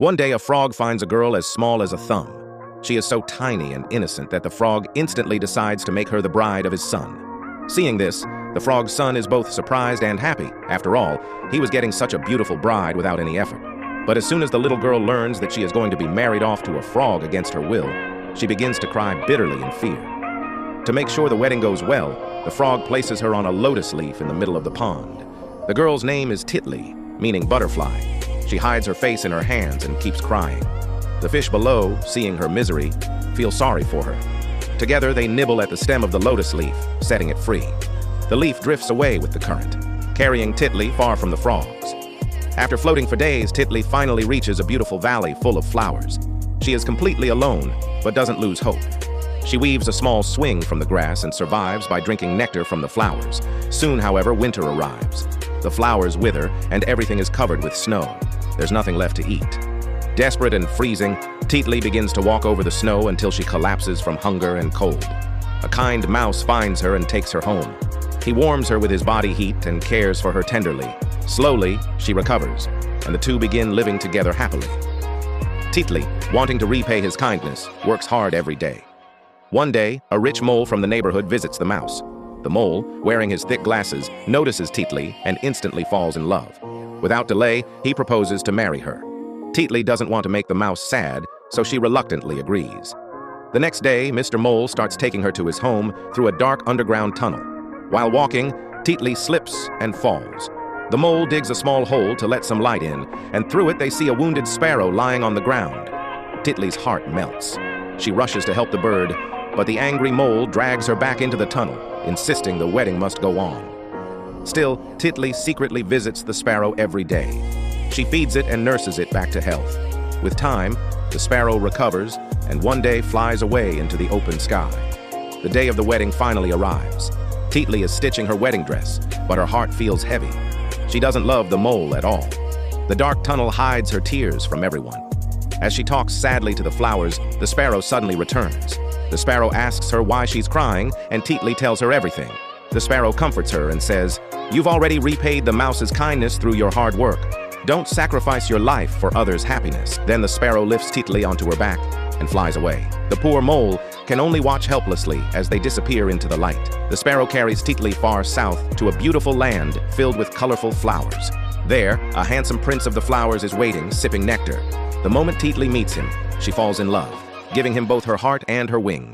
One day, a frog finds a girl as small as a thumb. She is so tiny and innocent that the frog instantly decides to make her the bride of his son. Seeing this, the frog's son is both surprised and happy. After all, he was getting such a beautiful bride without any effort. But as soon as the little girl learns that she is going to be married off to a frog against her will, she begins to cry bitterly in fear. To make sure the wedding goes well, the frog places her on a lotus leaf in the middle of the pond. The girl's name is Titli, meaning butterfly. She hides her face in her hands and keeps crying. The fish below, seeing her misery, feel sorry for her. Together, they nibble at the stem of the lotus leaf, setting it free. The leaf drifts away with the current, carrying Titli far from the frogs. After floating for days, Titli finally reaches a beautiful valley full of flowers. She is completely alone, but doesn't lose hope. She weaves a small swing from the grass and survives by drinking nectar from the flowers. Soon, however, winter arrives. The flowers wither, and everything is covered with snow. There's nothing left to eat. Desperate and freezing, Titli begins to walk over the snow until she collapses from hunger and cold. A kind mouse finds her and takes her home. He warms her with his body heat and cares for her tenderly. Slowly, she recovers, and the two begin living together happily. Titli, wanting to repay his kindness, works hard every day. One day, a rich mole from the neighborhood visits the mouse. The mole, wearing his thick glasses, notices Titli and instantly falls in love. Without delay, he proposes to marry her. Titli doesn't want to make the mouse sad, so she reluctantly agrees. The next day, Mr. Mole starts taking her to his home through a dark underground tunnel. While walking, Titli slips and falls. The mole digs a small hole to let some light in, and through it they see a wounded sparrow lying on the ground. Titli's heart melts. She rushes to help the bird, but the angry mole drags her back into the tunnel, insisting the wedding must go on. Still, Titli secretly visits the sparrow every day. She feeds it and nurses it back to health. With time, the sparrow recovers and one day flies away into the open sky. The day of the wedding finally arrives. Titli is stitching her wedding dress, but her heart feels heavy. She doesn't love the mole at all. The dark tunnel hides her tears from everyone. As she talks sadly to the flowers, the sparrow suddenly returns. The sparrow asks her why she's crying, and Titli tells her everything. The sparrow comforts her and says, "You've already repaid the mouse's kindness through your hard work. Don't sacrifice your life for others' happiness." Then the sparrow lifts Titli onto her back and flies away. The poor mole can only watch helplessly as they disappear into the light. The sparrow carries Titli far south to a beautiful land filled with colorful flowers. There, a handsome prince of the flowers is waiting, sipping nectar. The moment Titli meets him, she falls in love, giving him both her heart and her wings.